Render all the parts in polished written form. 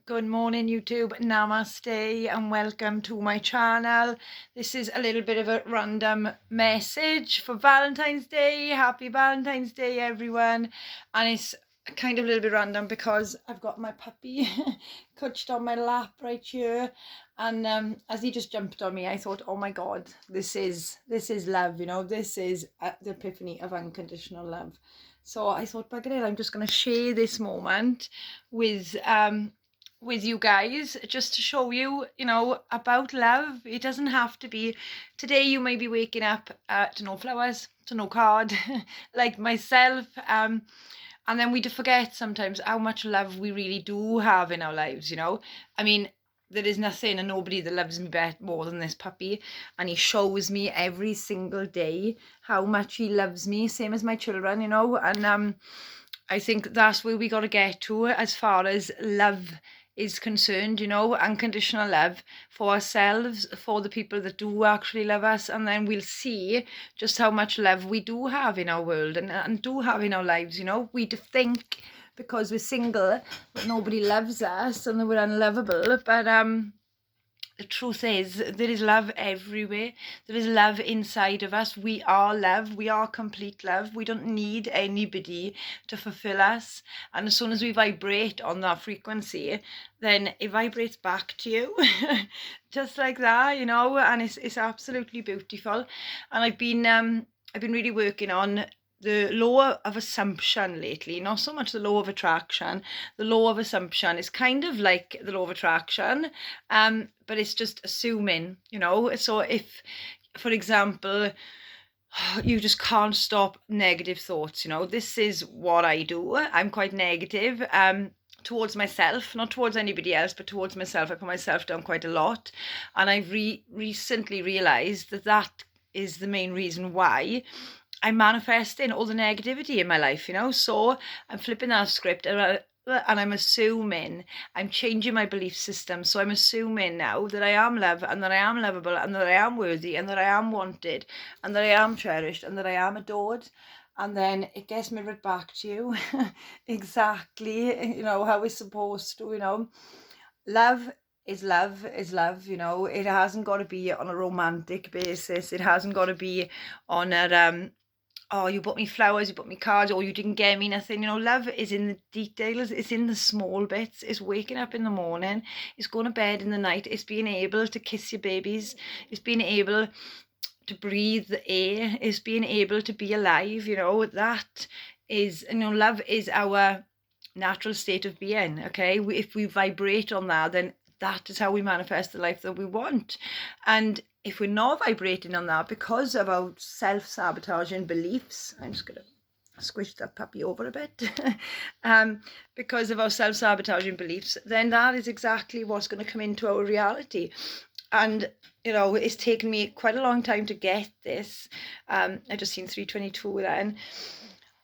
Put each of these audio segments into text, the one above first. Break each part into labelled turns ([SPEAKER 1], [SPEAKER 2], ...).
[SPEAKER 1] Good morning, YouTube. Namaste and welcome to my channel. This is a little bit of a random message for Valentine's Day. Happy Valentine's Day, everyone. And it's kind of a little bit random because I've got my puppy couched on my lap right here. And as he just jumped on me, I thought, oh my God, this is love, you know. This is the epiphany of unconditional love. So I thought, bugger it, I'm just going to share this moment with you guys, just to show you, about love. It doesn't have to be today. You may be waking up to no flowers, to no card, like myself. And then we do forget sometimes how much love we really do have in our lives. I mean, there is nothing and nobody that loves me more than this puppy, and he shows me every single day how much he loves me, same as my children, and I think that's where we got to get to as far as love is concerned, unconditional love for ourselves, for the people that do actually love us, and then we'll see just how much love we do have in our world and do have in our lives. We think because we're single that nobody loves us and that we're unlovable, but the truth is, there is love everywhere. There is love inside of us. We are love. We are complete love. We don't need anybody to fulfill us. And as soon as we vibrate on that frequency, then it vibrates back to you. Just like that, and it's absolutely beautiful. And I've been really working on the law of assumption lately, not so much the law of attraction. The law of assumption is kind of like the law of attraction, but it's just assuming, So if, for example, you just can't stop negative thoughts, this is what I do. I'm quite negative, towards myself, not towards anybody else, but towards myself. I put myself down quite a lot, and I've recently realized that is the main reason why I'm manifesting all the negativity in my life, So I'm flipping that script and I'm assuming, I'm changing my belief system. So I'm assuming now that I am love, and that I am lovable, and that I am worthy, and that I am wanted, and that I am cherished, and that I am adored. And then it gets mirrored back to you exactly, how it's supposed to, Love is love is love, It hasn't got to be on a romantic basis. It hasn't got to be on a oh, you bought me flowers, you bought me cards, or you didn't get me nothing. Love is in the details. It's in the small bits. It's waking up in the morning. It's going to bed in the night. It's being able to kiss your babies. It's being able to breathe the air. It's being able to be alive. That is, love is our natural state of being. Okay, if we vibrate on that, then that is how we manifest the life that we want. And if we're not vibrating on that because of our self-sabotaging beliefs, I'm just going to squish that puppy over a bit, because of our self-sabotaging beliefs, then that is exactly what's going to come into our reality. And it's taken me quite a long time to get this. I just seen 322 then,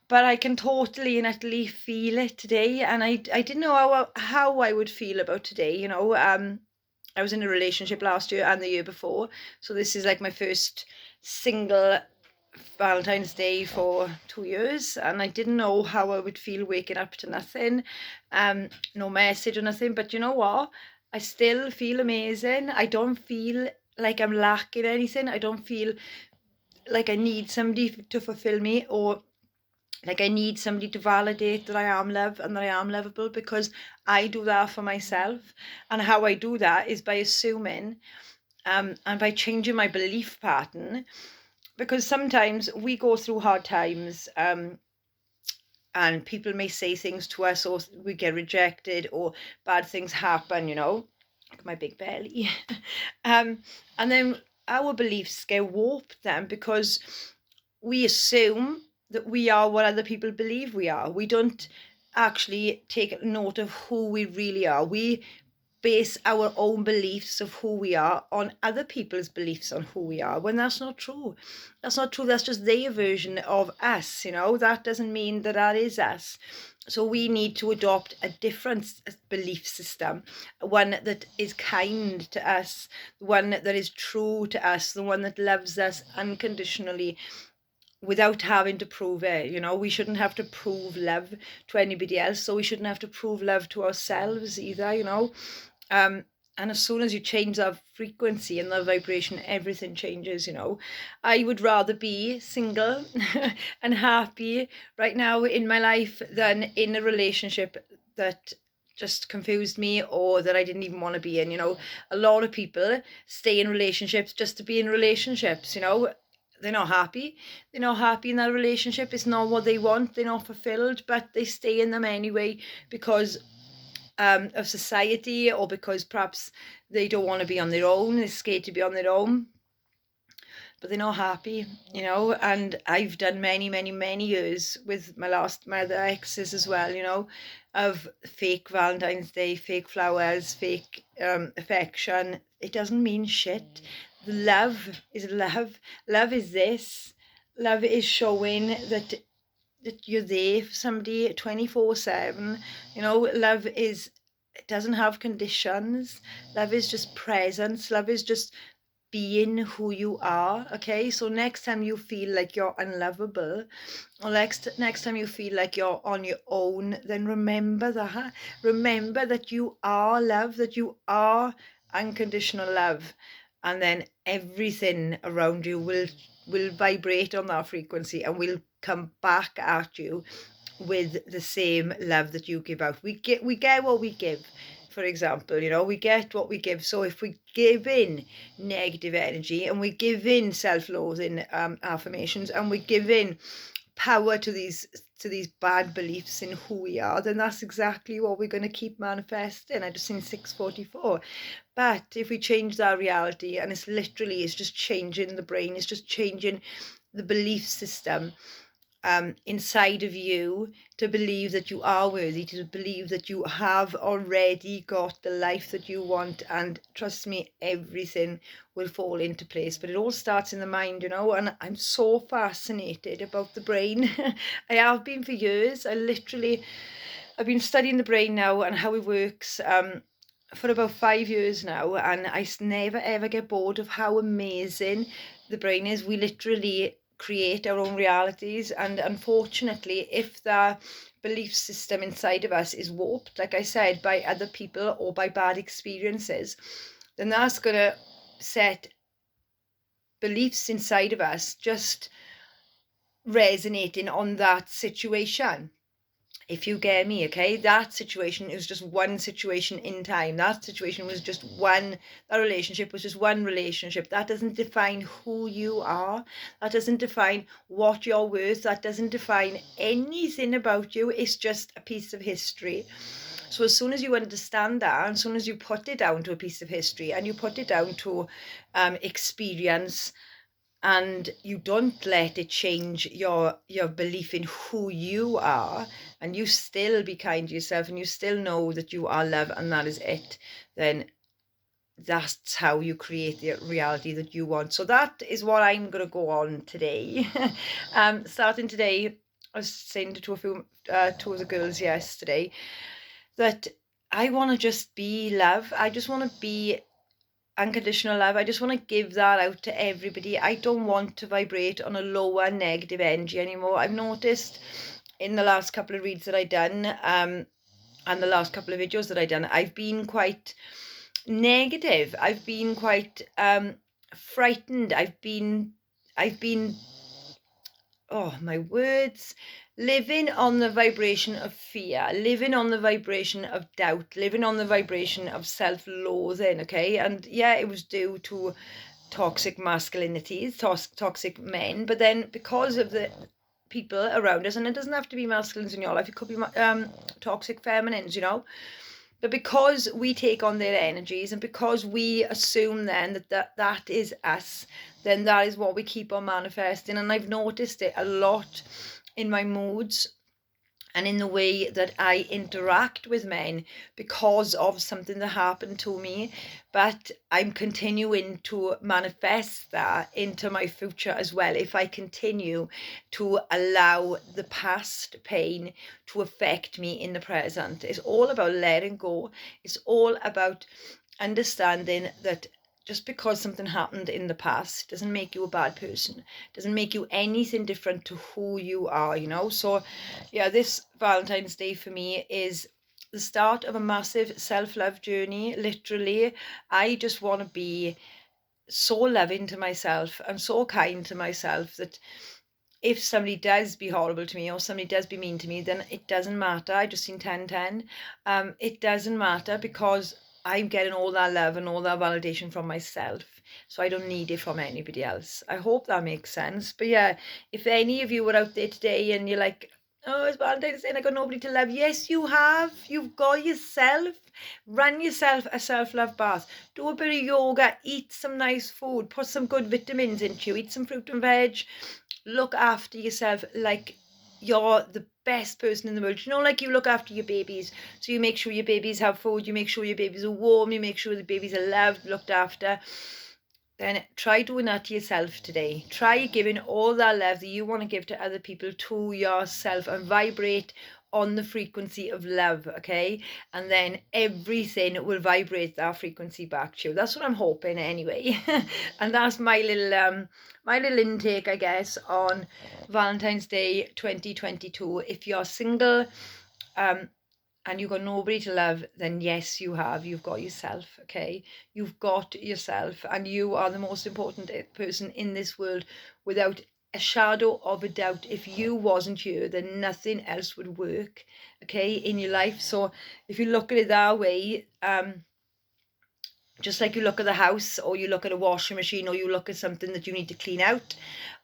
[SPEAKER 1] but I can totally and utterly feel it today. And I didn't know how I would feel about today. I was in a relationship last year and the year before, so this is like my first single Valentine's Day for 2 years, and I didn't know how I would feel waking up to nothing, no message or nothing. But you know what? I still feel amazing. I don't feel like I'm lacking anything. I don't feel like I need somebody to fulfill me, or like I need somebody to validate that I am loved and that I am lovable, because I do that for myself. And how I do that is by assuming, and by changing my belief pattern, because sometimes we go through hard times, and people may say things to us, or we get rejected, or bad things happen, like my big belly. And then our beliefs get warped then, because we assume that we are what other people believe we are. We don't actually take note of who we really are. We base our own beliefs of who we are on other people's beliefs on who we are, when that's not true. That's not true. That's just their version of us, That doesn't mean that is us. So we need to adopt a different belief system, one that is kind to us, one that is true to us, the one that loves us unconditionally, without having to prove it. You know, we shouldn't have to prove love to anybody else, so we shouldn't have to prove love to ourselves either, you know. And as soon as you change that frequency and that vibration, everything changes, you know. I would rather be single and happy right now in my life than in a relationship that just confused me or that I didn't even want to be in, you know. A lot of people stay in relationships just to be in relationships, you know. They're not happy. They're not happy in that relationship. It's not what they want. They're not fulfilled, but they stay in them anyway because of society, or because perhaps they don't want to be on their own. They're scared to be on their own, but they're not happy, you know. And I've done many, many, many years with my other exes as well, you know, of fake Valentine's Day, fake flowers, fake affection. It doesn't mean shit. The love is love. Love is this. Love is showing that you're there for somebody 24/7. You know, love is, it doesn't have conditions. Love is just presence. Love is just being who you are. Okay, so next time you feel like you're unlovable, or next time you feel like you're on your own, then remember that you are love, that you are unconditional love, and then everything around you will vibrate on that frequency and will come back at you with the same love that you give out. We get what we give. For example, you know, we get what we give. So if we give in negative energy and we give in self-loathing affirmations, and we give in power to these bad beliefs in who we are, then that's exactly what we're going to keep manifesting. I just seen 644. But if we change that reality, and it's just changing the brain, it's just changing the belief system inside of you, to believe that you are worthy, to believe that you have already got the life that you want. And trust me, everything will fall into place. But it all starts in the mind, you know. And I'm so fascinated about the brain. I have been for years. I've been studying the brain now and how it works for about 5 years now, and I never ever get bored of how amazing the brain is. We literally create our own realities, and unfortunately, if the belief system inside of us is warped, like I said, by other people or by bad experiences, then that's going to set beliefs inside of us just resonating on that situation. If you get me, okay? That situation is just one situation in time. That situation was just one, that relationship was just one relationship. That doesn't define who you are. That doesn't define what you're worth. That doesn't define anything about you. It's just a piece of history. So as soon as you understand that, and as soon as you put it down to a piece of history, and you put it down to experience, and you don't let it change your belief in who you are, and you still be kind to yourself, and you still know that you are love and that is it, then that's how you create the reality that you want. So that is what I'm going to go on today. Starting today, I was saying to a few two of the girls yesterday that I want to just be love. I just want to be unconditional love. I just want to give that out to everybody. I don't want to vibrate on a lower negative energy anymore. I've noticed in the last couple of reads that I've done, and the last couple of videos that I've done, I've been quite negative. I've been quite frightened. I've been oh my words, living on the vibration of fear, living on the vibration of doubt, living on the vibration of self-loathing. Okay, and yeah, it was due to toxic masculinities, toxic men, but then because of the people around us, and it doesn't have to be masculines in your life, it could be toxic feminines, you know. But because we take on their energies, and because we assume then that is us, then that is what we keep on manifesting. And I've noticed it a lot in my moods and in the way that I interact with men because of something that happened to me. But I'm continuing to manifest that into my future as well, if I continue to allow the past pain to affect me in the present. It's all about letting go. It's all about understanding that just because something happened in the past doesn't make you a bad person, doesn't make you anything different to who you are, you know. So yeah, this Valentine's Day for me is the start of a massive self-love journey. Literally, I just want to be so loving to myself and so kind to myself that if somebody does be horrible to me or somebody does be mean to me, then it doesn't matter. I just seen 1010. It doesn't matter because I'm getting all that love and all that validation from myself. So I don't need it from anybody else. I hope that makes sense. But yeah, if any of you were out there today and you're like, oh, it's Valentine's Day and I got nobody to love. Yes, you have. You've got yourself. Run yourself a self-love bath. Do a bit of yoga. Eat some nice food. Put some good vitamins into you. Eat some fruit and veg. Look after yourself like you're the best person in the world. You know, like you look after your babies. So you make sure your babies have food, you make sure your babies are warm, you make sure the babies are loved, looked after. Then try doing that to yourself today. Try giving all that love that you want to give to other people to yourself and vibrate on the frequency of love, okay? And then everything will vibrate that frequency back to you. That's what I'm hoping anyway. And that's my little intake, I guess, on Valentine's Day 2022. If you're single, um, and you've got nobody to love, then yes, you have. You've got yourself, okay? You've got yourself, and you are the most important person in this world without a shadow of a doubt. If you wasn't you, then nothing else would work, okay, in your life. So if you look at it that way, just like you look at the house or you look at a washing machine or you look at something that you need to clean out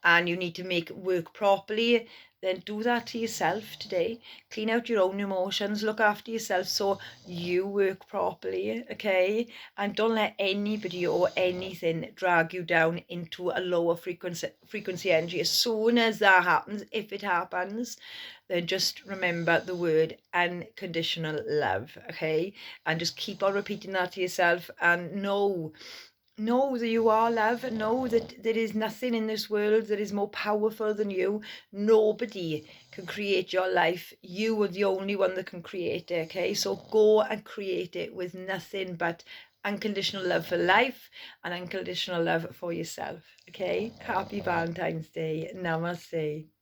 [SPEAKER 1] and you need to make work properly, then do that to yourself today. Clean out your own emotions, look after yourself so you work properly, okay? And don't let anybody or anything drag you down into a lower frequency energy. As soon as that happens, if it happens, then just remember the word unconditional love, okay? And just keep on repeating that to yourself and know that you are love. Know that there is nothing in this world that is more powerful than you. Nobody can create your life. You are the only one that can create it, okay? So go and create it with nothing but unconditional love for life and unconditional love for yourself, okay? Happy Valentine's Day. Namaste.